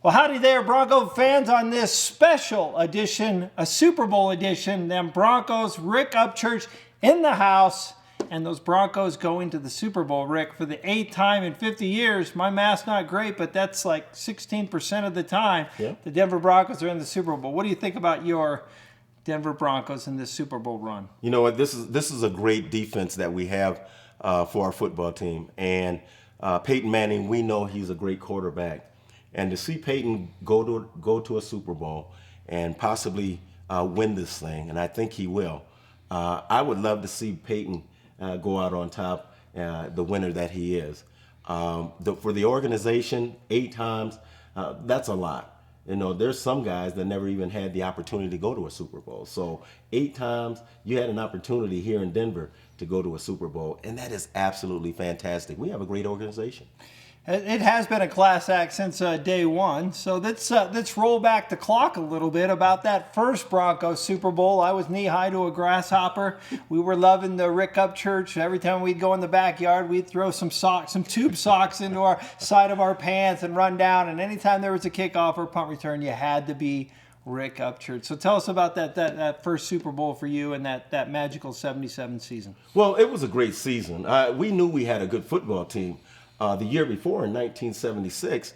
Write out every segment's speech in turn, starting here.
Well, howdy there, Bronco fans, on this special edition, a Super Bowl edition. Them Broncos, Rick Upchurch in the house, and those Broncos going to the Super Bowl, Rick, for the 8th time in 50 years. My math's not great, but that's like 16% of the time the Denver Broncos are in the Super Bowl. What do you think about your Denver Broncos in this Super Bowl run? You know what? This is a great defense that we have for our football team. And Peyton Manning, we know he's a great quarterback. And to see Peyton go to a Super Bowl and possibly win this thing, and I think he will, I would love to see Peyton go out on top, the winner that he is. For the organization, 8 times, that's a lot. You know, there's some guys that never even had the opportunity to go to a Super Bowl. So 8 times, you had an opportunity here in Denver to go to a Super Bowl, and that is absolutely fantastic. We have a great organization. It has been a class act since day one. So let's roll back the clock a little bit about that first Broncos Super Bowl. I was knee-high to a grasshopper. We were loving the Rick Upchurch. Every time we'd go in the backyard, we'd throw some tube socks into our side of our pants and run down. And anytime there was a kickoff or punt return, you had to be Rick Upchurch. So tell us about that first Super Bowl for you and that magical 77 season. Well, it was a great season. We knew we had a good football team. The year before, in 1976,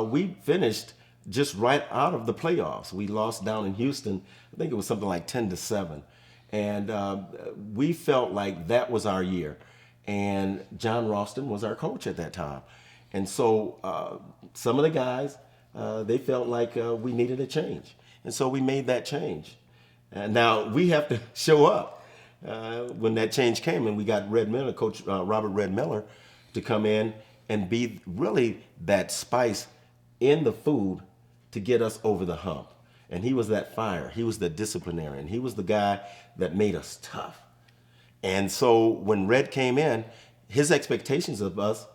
we finished just right out of the playoffs. We lost down in Houston. I think it was something like 10-7. And we felt like that was our year. And John Ralston was our coach at that time. And so some of the guys, they felt like we needed a change. And so we made that change. And now we have to show up when that change came. And we got Red Miller, Coach Robert Red Miller, to come in and be really that spice in the food to get us over the hump. And he was that fire. He was the disciplinarian. He was the guy that made us tough. And so when Red came in, his expectations of us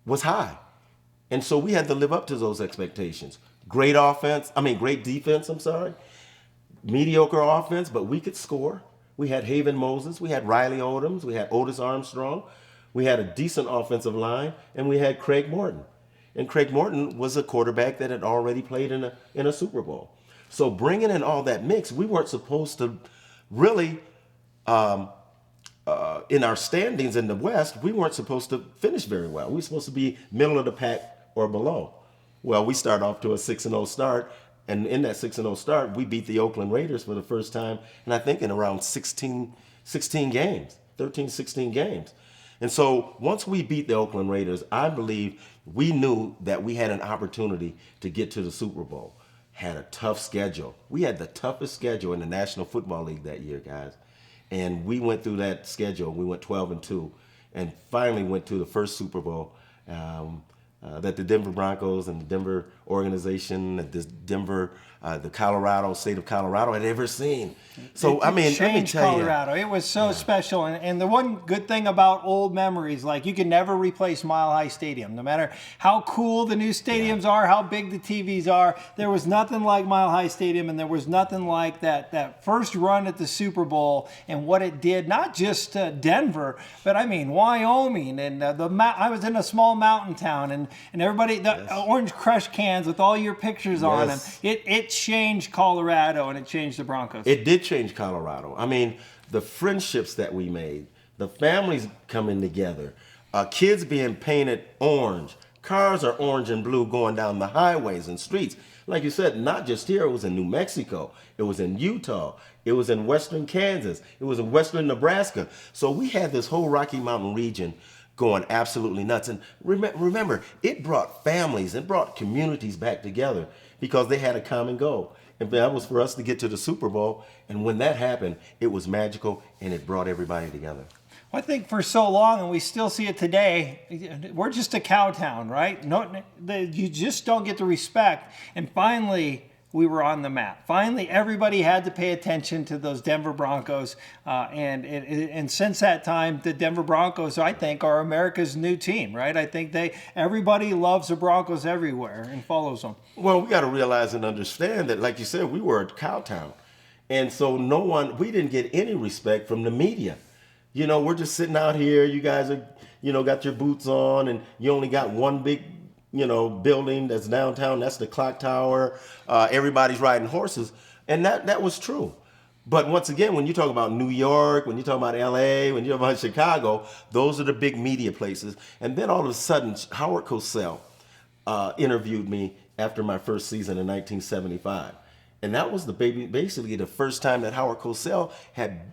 was high. And so we had to live up to those expectations. Great defense, mediocre offense, but we could score. We had Haven Moses, we had Riley Odoms, we had Otis Armstrong. We had a decent offensive line, and we had Craig Morton. And Craig Morton was a quarterback that had already played in a Super Bowl. So bringing in all that mix, we weren't supposed to really, in our standings in the West, we weren't supposed to finish very well. We were supposed to be middle of the pack or below. Well, we start off to a 6-0 start, and in that 6-0 start, we beat the Oakland Raiders for the first time, and I think in around 16 games, 13, 16 games. And so once we beat the Oakland Raiders, I believe we knew that we had an opportunity to get to the Super Bowl. Had a tough schedule. We had the toughest schedule in the National Football League that year, guys. And we went through that schedule. We went 12-2 and finally went to the first Super Bowl that the Denver Broncos and the Denver organization, the Colorado, state of Colorado had ever seen. So, let me tell Colorado. It was so special. And the one good thing about old memories, like you can never replace Mile High Stadium. No matter how cool the new stadiums are, how big the TVs are, there was nothing like Mile High Stadium, and there was nothing like that first run at the Super Bowl and what it did, not just Denver, but I mean Wyoming. And I was in a small mountain town, and everybody, orange crush cans with all your pictures on them. It changed Colorado, and it changed the Broncos. It did change Colorado. I mean, the friendships that we made, the families coming together, kids being painted orange, cars are orange and blue going down the highways and streets. Like you said, not just here, it was in New Mexico, it was in Utah, it was in western Kansas, it was in western Nebraska. So we had this whole Rocky Mountain region going absolutely nuts. And remember, it brought families, it brought communities back together because they had a common goal. And that was for us to get to the Super Bowl. And when that happened, it was magical, and it brought everybody together. Well, I think for so long, and we still see it today, we're just a cow town, right? You just don't get the respect. And finally, we were on the map. Finally, everybody had to pay attention to those Denver Broncos. And since that time, the Denver Broncos, I think, are America's new team, right? I think everybody loves the Broncos everywhere and follows them. Well, we got to realize and understand that, like you said, we were a cow town. And so we didn't get any respect from the media. You know, we're just sitting out here. You guys are, got your boots on, and you only got one big building that's downtown. That's the clock tower. Everybody's riding horses, and that was true. But once again, when you talk about New York, when you talk about LA, when you talk about Chicago, those are the big media places. And then all of a sudden, Howard Cosell interviewed me after my first season in 1975. And that was basically the first time that Howard Cosell had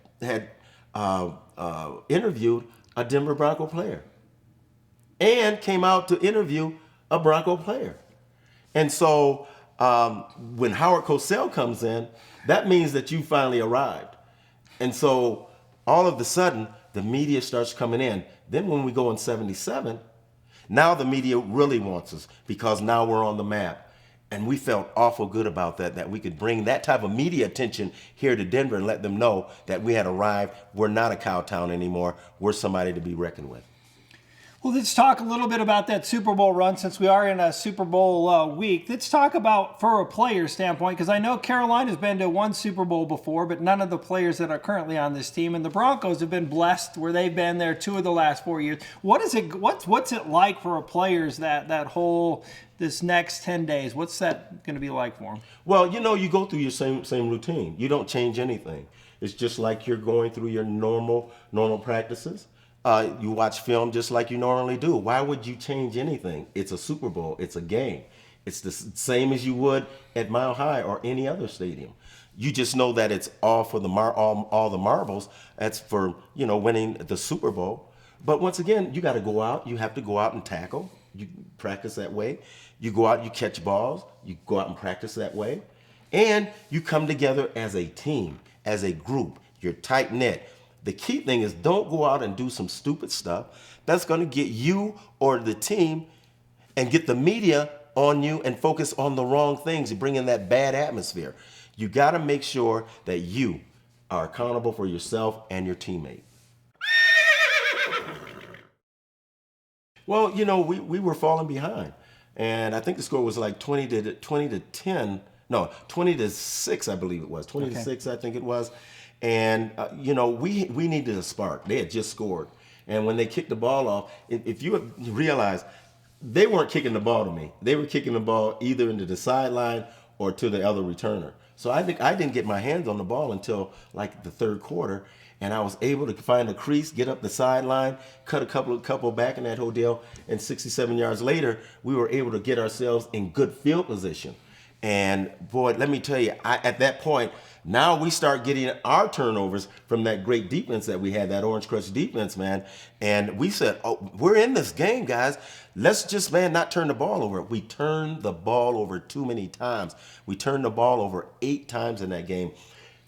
interviewed a Denver Bronco player and came out to interview a Bronco player. And so when Howard Cosell comes in, that means that you finally arrived. And so all of a sudden, the media starts coming in. Then when we go in 77, now the media really wants us because now we're on the map. And we felt awful good about that we could bring that type of media attention here to Denver and let them know that we had arrived. We're not a cow town anymore. We're somebody to be reckoned with. Well, let's talk a little bit about that Super Bowl run since we are in a Super Bowl week. Let's talk about, for a player standpoint, because I know Carolina's been to one Super Bowl before, but none of the players that are currently on this team. And the Broncos have been blessed where they've been there 2 of the last 4 years. What's it like for a players that whole this next 10 days? What's that going to be like for them? Well, you go through your same routine. You don't change anything. It's just like you're going through your normal practices. You watch film just like you normally do. Why would you change anything? It's a Super Bowl. It's a game. It's the same as you would at Mile High or any other stadium. You just know that it's all for all the marbles. That's for winning the Super Bowl. But once again, you got to go out. You have to go out and tackle. You practice that way. You go out. You catch balls. You go out and practice that way, and you come together as a team, as a group. You're tight knit. The key thing is don't go out and do some stupid stuff that's going to get you or the team and get the media on you and focus on the wrong things and bring in that bad atmosphere. You got to make sure that you are accountable for yourself and your teammate. Well, we were falling behind. And I think the score was like 20 to 10. No, 20 to 6, I believe it was. 20 to 6, I think it was. And, we needed a spark. They had just scored. And when they kicked the ball off, if you realize, they weren't kicking the ball to me. They were kicking the ball either into the sideline or to the other returner. So I think I didn't get my hands on the ball until like the third quarter. And I was able to find a crease, get up the sideline, cut a couple back in that whole deal. And 67 yards later, we were able to get ourselves in good field position. And boy, let me tell you, at that point, now we start getting our turnovers from that great defense that we had, that Orange Crush defense, man. And we said, oh, we're in this game, guys. Let's just, not turn the ball over. We turned the ball over too many times. We turned the ball over 8 times in that game.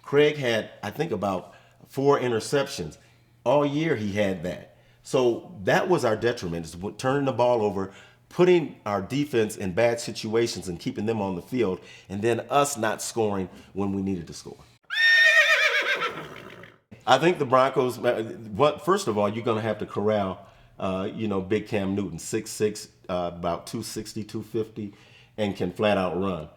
Craig had, I think, about 4 interceptions. All year he had that. So that was our detriment, is turning the ball over, putting our defense in bad situations and keeping them on the field, and then us not scoring when we needed to score. I think the Broncos, first of all, you're going to have to corral, big Cam Newton, 6'6", about 260, 250, and can flat out run.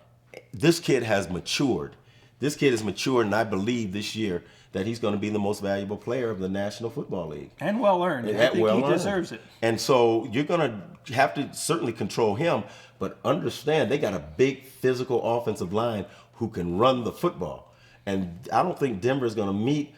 This kid has matured. This kid has matured, and I believe this year that he's going to be the most valuable player of the National Football League. And well-earned. I think he deserves it. And so you're going to have to certainly control him, but understand they got a big physical offensive line who can run the football. And I don't think Denver is going to meet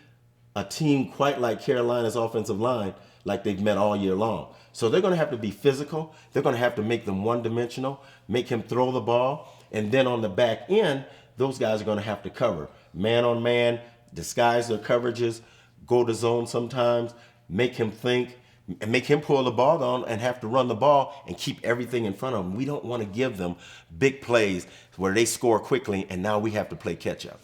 a team quite like Carolina's offensive line like they've met all year long. So they're going to have to be physical. They're going to have to make them one-dimensional, make him throw the ball, and then on the back end, those guys are going to have to cover. Man on man, disguise their coverages, go to zone sometimes, make him think, and make him pull the ball down and have to run the ball and keep everything in front of them. We don't want to give them big plays where they score quickly and now we have to play catch up.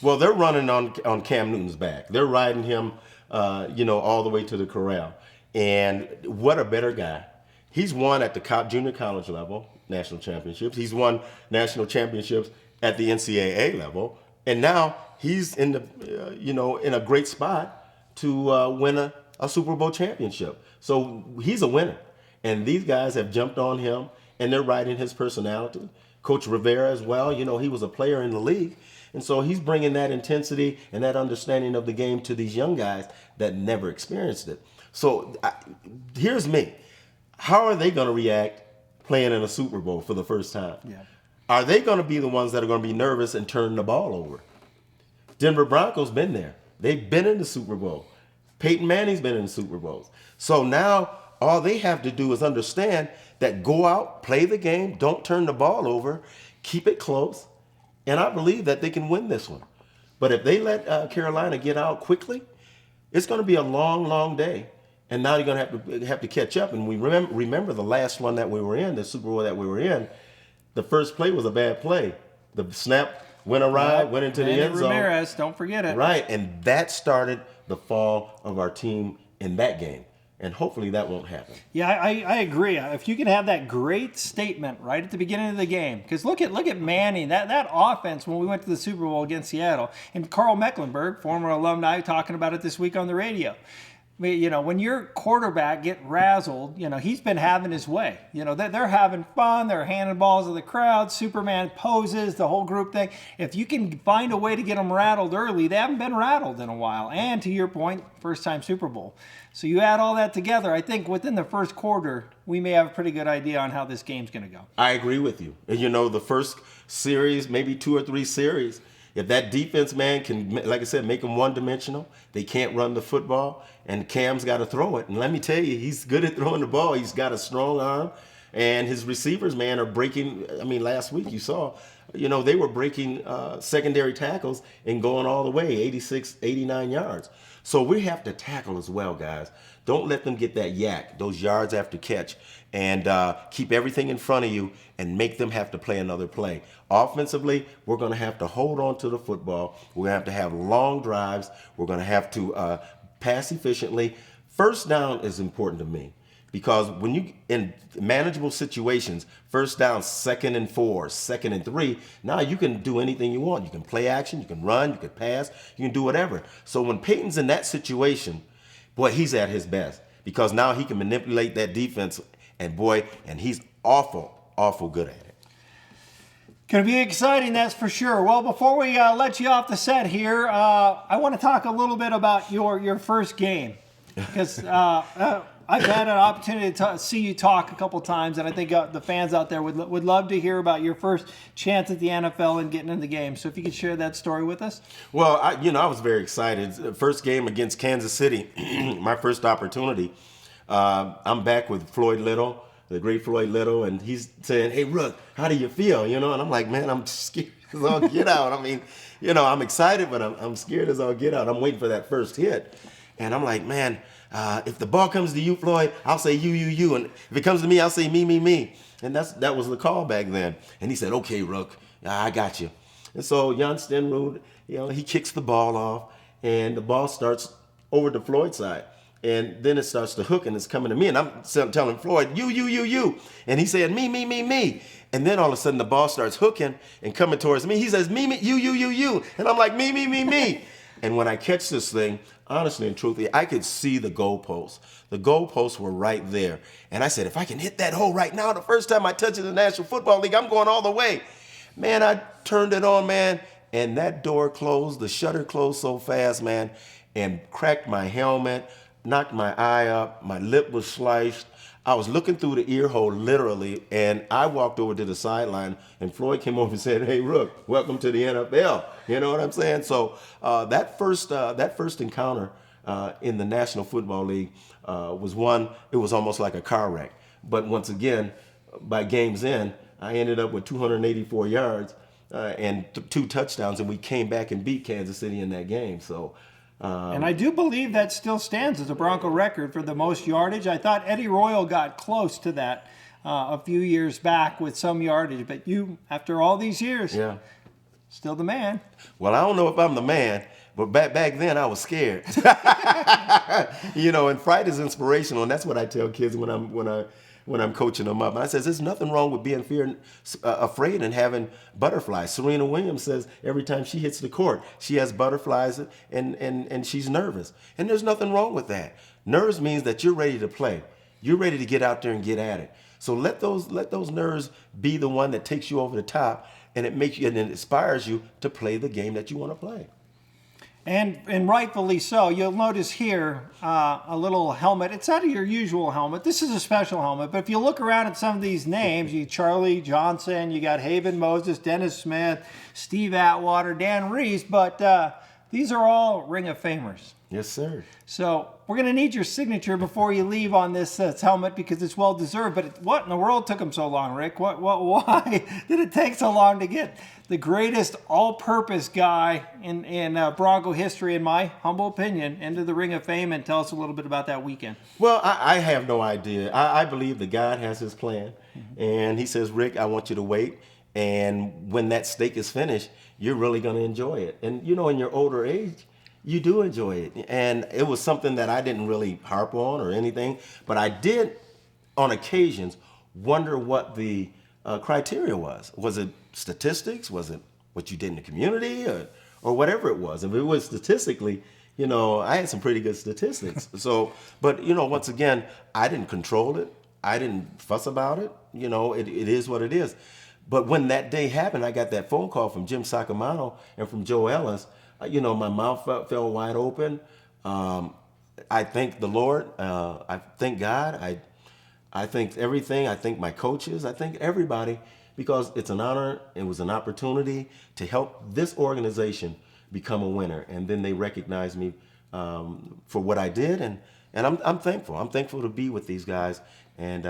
Well, they're running on Cam Newton's back. They're riding him, all the way to the corral. And what a better guy. He's won at the junior college level, national championships. He's won national championships at the NCAA level. And now he's in the, in a great spot to win a Super Bowl championship. So he's a winner. And these guys have jumped on him and they're riding his personality. Coach Rivera as well, he was a player in the league. And so he's bringing that intensity and that understanding of the game to these young guys that never experienced it. So here's me. how are they going to react playing in a Super Bowl for the first time? Yeah. Are they going to be the ones that are going to be nervous and turn the ball over? Denver Broncos been there. They've been in the Super Bowl. Peyton Manning's been in the Super Bowls. So now all they have to do is understand that go out, play the game, don't turn the ball over, keep it close, and I believe that they can win this one. But if they let Carolina get out quickly, it's going to be a long, long day. And now you're going to have to catch up. And we remember the last one that we were in, the Super Bowl that we were in, the first play was a bad play. The snap went awry, went into the end zone. Ramirez, don't forget it. Right, and that started the fall of our team in that game. And hopefully that won't happen. Yeah, I agree. If you can have that great statement right at the beginning of the game, because look at Manning, that offense when we went to the Super Bowl against Seattle, and Carl Mecklenburg, former alumni, talking about it this week on the radio. You know, when your quarterback get razzled, you know, he's been having his way. You know, they're having fun. They're handing balls to the crowd. Superman poses, the whole group thing. If you can find a way to get them rattled early, they haven't been rattled in a while. And to your point, first time Super Bowl. So you add all that together, I think within the first quarter, we may have a pretty good idea on how this game's going to go. I agree with you. And you know, the first series, maybe 2 or 3 series, if that defense, man, can, like I said, make them one-dimensional, they can't run the football, and Cam's got to throw it. And let me tell you, he's good at throwing the ball. He's got a strong arm, and his receivers, man, are breaking. I mean, last week you saw, you know, they were breaking secondary tackles and going all the way, 86, 89 yards. So we have to tackle as well, guys. Don't let them get that yak, those yards after catch, and keep everything in front of you and make them have to play another play. Offensively, we're going to have to hold on to the football. We're going to have long drives. We're going to have to pass efficiently. First down is important to me because when you in manageable situations, first down, 2nd and 4, 2nd and 3, now you can do anything you want. You can play action, you can run, you can pass, you can do whatever. So when Peyton's in that situation, boy, he's at his best because now he can manipulate that defense, and boy, and he's awful good at it. Going to be exciting, that's for sure. Well, before we let you off the set here, I want to talk a little bit about your first game because I've had an opportunity to see you talk a couple times, and I think the fans out there would love to hear about your first chance at the NFL and getting in the game. So if you could share that story with us. Well, I was very excited. First game against Kansas City, my first opportunity. I'm back with Floyd Little, the great Floyd Little, and he's saying, "Hey, Rook, how do you feel?" You know, and I'm like, "Man, I'm scared as all get out." I mean, you know, I'm excited, but I'm scared as all get out. I'm waiting for that first hit, and I'm like, "Man, if the ball comes to you, Floyd, I'll say you, and if it comes to me, I'll say me." And that was the call back then. And he said, "Okay, Rook, I got you." And so Jan Stenrud, you know, he kicks the ball off, and the ball starts over to Floyd's side. And then it starts to hook, and it's coming to me. And I'm telling Floyd, you. And he said, me. And then all of a sudden, the ball starts hooking and coming towards me. He says, me, you. And I'm like, me. And when I catch this thing, honestly and truthfully, I could see the goalposts. The goalposts were right there. And I said, if I can hit that hole right now, the first time I touch it in the National Football League, I'm going all the way. Man, I turned it on, man. And that door closed, the shutter closed so fast, man, and cracked my helmet, knocked my eye up, my lip was sliced. I was looking through the ear hole literally, and I walked over to the sideline, and Floyd came over and said, "Hey, Rook, welcome to the NFL." You know what I'm saying? So that first encounter in the National Football League was one, it was almost like a car wreck. But once again, by game's end, I ended up with 284 yards and 2 touchdowns, and we came back and beat Kansas City in that game. So. And I do believe that still stands as a Bronco record for the most yardage. I thought Eddie Royal got close to that a few years back with some yardage. But you, after all these years, still the man. Well, I don't know if I'm the man, but back then I was scared. You know, and fright is inspirational, and that's what I tell kids when I'm coaching them up. And I says, there's nothing wrong with being afraid and having butterflies. Serena Williams says every time she hits the court, she has butterflies and she's nervous. And there's nothing wrong with that. Nerves means that you're ready to play. You're ready to get out there and get at it. So let those nerves be the one that takes you over the top, and it makes you and it inspires you to play the game that you want to play. And rightfully so. You'll notice here a little helmet. It's not your usual helmet. This is a special helmet. But if you look around at some of these names, you Charlie Johnson, you got Haven Moses, Dennis Smith, Steve Atwater, Dan Reese. But these are all Ring of Famers. Yes, sir. So we're going to need your signature before you leave on this helmet because it's well deserved. But what in the world took them so long, Rick? Why did it take so long to get the greatest all-purpose guy in Bronco history, in my humble opinion, into the Ring of Fame? And tell us a little bit about that weekend. Well, I have no idea. I believe that God has his plan. And he says, Rick, I want you to wait. And when that steak is finished, you're really going to enjoy it. And, you know, in your older age, you do enjoy it. And it was something that I didn't really harp on or anything. But I did, on occasions, wonder what the criteria was. Was it statistics? Was it what you did in the community? Or whatever it was. If it was statistically, you know, I had some pretty good statistics. So, but, you know, once again, I didn't control it. I didn't fuss about it. You know, it is what it is. But when that day happened, I got that phone call from Jim Sacamano and from Joe Ellis. You know, my mouth fell wide open. I thank the Lord. I thank God. I thank everything. I thank my coaches. I thank everybody because it's an honor. It was an opportunity to help this organization become a winner. And then they recognized me for what I did. And I'm thankful. I'm thankful to be with these guys. And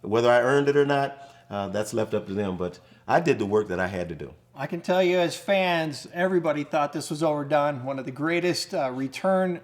whether I earned it or not, that's left up to them. But I did the work that I had to do. I can tell you as fans, everybody thought this was overdone. One of the greatest return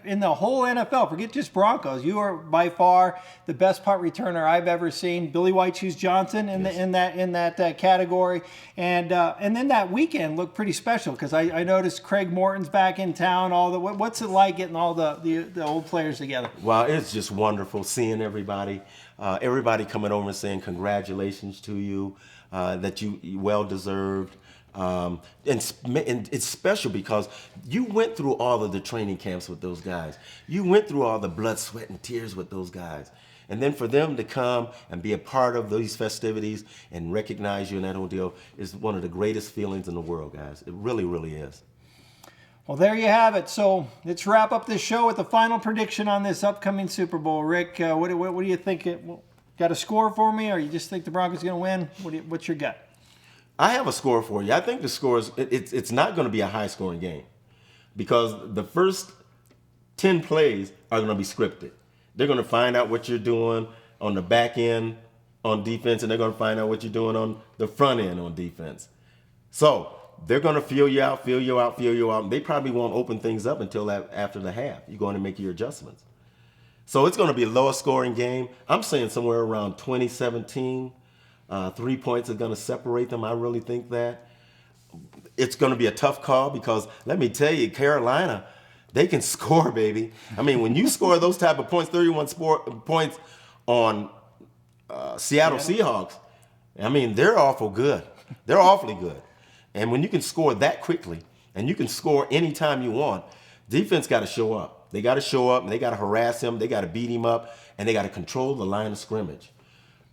in the whole NFL. Forget just Broncos. You are by far the best punt returner I've ever seen. Billy White Shoes Johnson in that category. And then that weekend looked pretty special because I noticed Craig Morton's back in town. What's it like getting all the old players together? Well, it's just wonderful seeing everybody. Everybody coming over and saying congratulations to you. That you well deserved. And it's special because you went through all of the training camps with those guys. You went through all the blood, sweat, and tears with those guys. And then for them to come and be a part of these festivities and recognize you in that whole deal is one of the greatest feelings in the world, guys. It really, really is. Well, there you have it. So let's wrap up this show with the final prediction on this upcoming Super Bowl. Rick, what do you think? Got a score for me, or you just think the Broncos are going to win? What's your gut? I have a score for you. I think the score is it's not going to be a high-scoring game because the first 10 plays are going to be scripted. They're going to find out what you're doing on the back end on defense, and they're going to find out what you're doing on the front end on defense. So they're going to feel you out. They probably won't open things up until after the half. You're going to make your adjustments. So it's going to be a lower scoring game. I'm saying somewhere around 2017. 3 points are going to separate them. I really think that. It's going to be a tough call because let me tell you, Carolina, they can score, baby. I mean, when you score those type of points, 31 points on Seattle Seahawks, I mean, they're awful good. They're awfully good. And when you can score that quickly and you can score anytime you want, defense got to show up. They got to show up, and they got to harass him. They got to beat him up, and they got to control the line of scrimmage.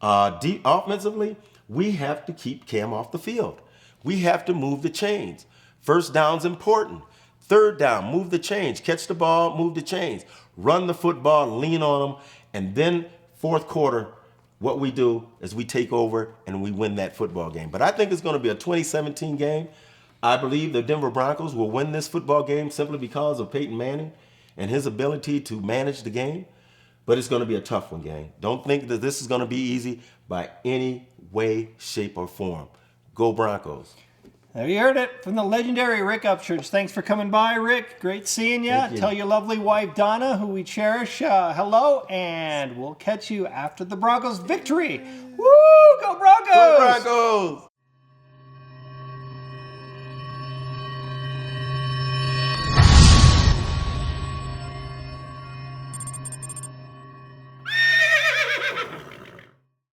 Offensively, we have to keep Cam off the field. We have to move the chains. First down's important. Third down, move the chains. Catch the ball, move the chains. Run the football, lean on them, and then fourth quarter, what we do is we take over and we win that football game. But I think it's going to be a 2017 game. I believe the Denver Broncos will win this football game simply because of Peyton Manning and his ability to manage the game. But it's going to be a tough one, gang. Don't think that this is going to be easy by any way, shape, or form. Go Broncos. There you heard it from the legendary Rick Upchurch. Thanks for coming by, Rick. Great seeing you. Tell your lovely wife, Donna, who we cherish, hello, and we'll catch you after the Broncos victory. Woo! Go Broncos! Go Broncos!